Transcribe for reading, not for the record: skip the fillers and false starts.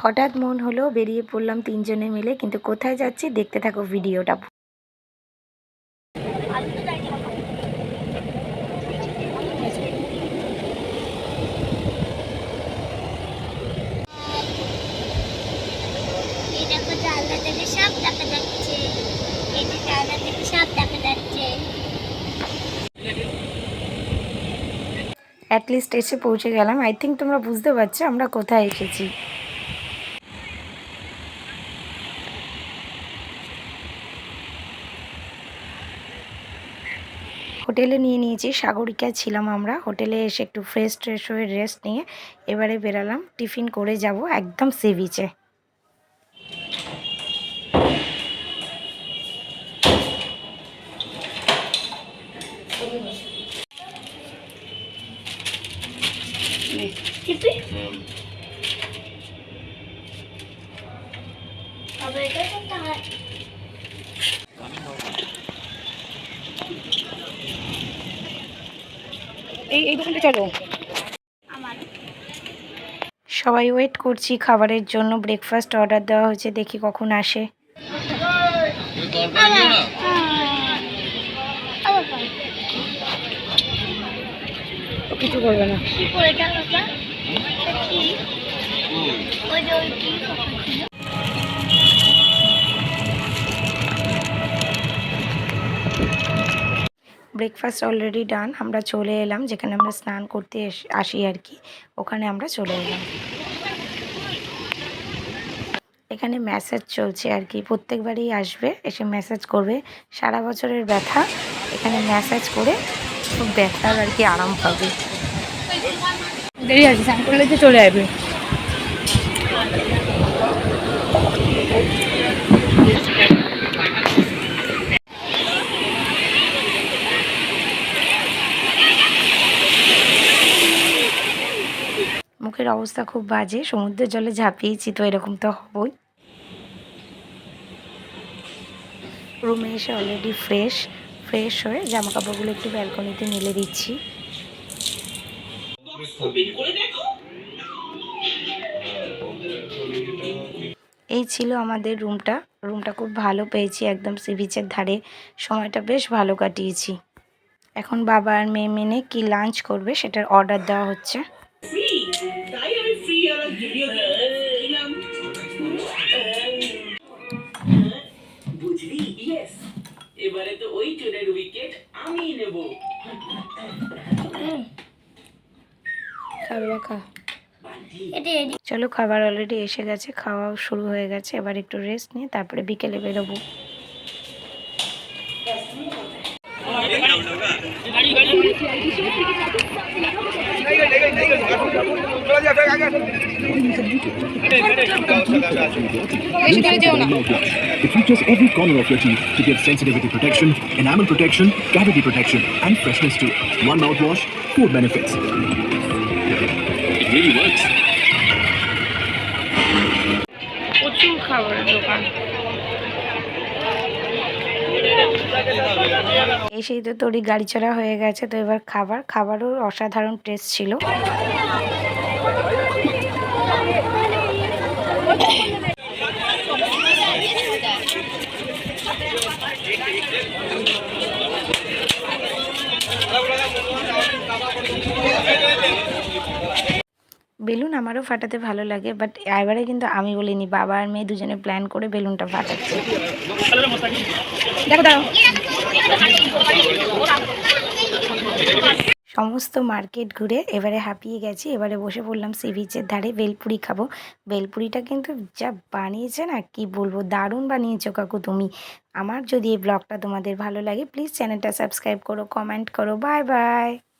হঠাৎ মন হলো বেরিয়ে পড়লাম তিনজনে মিলে, কিন্তু কোথায় যাচ্ছি দেখতে থাকো ভিডিওটা। অ্যাটলিস্ট এসে পৌঁছে গেলাম। আই থিঙ্ক তোমরা বুঝতে পারছো আমরা কোথায় এসেছি। হোটেলে নিয়ে নিয়েছি, সাগরিকায় ছিলাম আমরা। হোটেলে এসে একটু ফ্রেশ হয়ে রেস্ট নিয়ে এবারে বেরালাম, টিফিন করে যাব একদম সি বিচে। এই দোকানটা চলো। সবাই ওয়েট করছি খাবারের জন্য। ব্রেকফাস্ট অর্ডার দেওয়া হয়েছে, দেখি কখন আসে। কিছু করবে না। Breakfast already done. আমরা চলে এলাম যেখানে আমরা স্নান করতে আসি আর কি, ওখানে আমরা চলে এলাম। এখানে ম্যাসাজ চলছে আর কি, প্রত্যেকবারই আসবে, এসে ম্যাসাজ করবে। সারা বছরের ব্যথা এখানে ম্যাসাজ করে খুব ব্যথার আর কি আরাম পাবে। দেরি আছে, স্নান করলে তো চলে আসবে। মুখের অবস্থা খুব বাজে, সমুদ্রের জলে ঝাঁপিয়েছি তো এরকম তো হবই। রুমে এসে অলরেডি ফ্রেশ হয়ে জামা কাপড়গুলো একটু ব্যালকনিতে মেলে দিচ্ছি। এই ছিল আমাদের রুমটা খুব ভালো পেয়েছি, একদম সি বিচের ধারে। সময়টা বেশ ভালো কাটিয়েছি। এখন বাবা আর মেয়ে মেনে কি লাঞ্চ করবে সেটার অর্ডার দেওয়া হচ্ছে। এবারে তো ওই চোরের উইকেট আমি নেব। চলো, খাবার অলরেডি এসে গেছে, খাওয়াও শুরু হয়ে গেছে। এবার একটু রেস্ট নিয়ে তারপরে বিকেলে বেরোবো। It features every corner of your teeth to give sensitivity protection, enamel protection, cavity protection, and freshness too. One mouthwash, 4 benefits. It really works. প্রচুর খাবারের দোকান। এসেই তো তোরই গাড়ি চড়া হয়ে গেছে, তো এবার খাবারও অসাধারণ টেস্ট ছিল। বেলুন আমারও ফাটাতে ভালো লাগে, বাট এবারে কিন্তু আমি বলিনি, বাবা আর মেয়ে দুজনে প্ল্যান করে বেলুনটা ফাটাচ্ছে। সমস্ত মার্কেট ঘুরে এবারে হাঁপিয়ে গেছি। এবারে বসে পড়লাম সি বিচের ধারে, বেলপুরি খাবো। বেলপুরিটা কিন্তু যা বানিয়েছে না, কি বলবো, দারুণ বানিয়েছো কাকু তুমি। আমার যদি এই ব্লগটা তোমাদের ভালো লাগে প্লিজ চ্যানেলটা সাবস্ক্রাইব করো, কমেন্ট করো। Bye bye.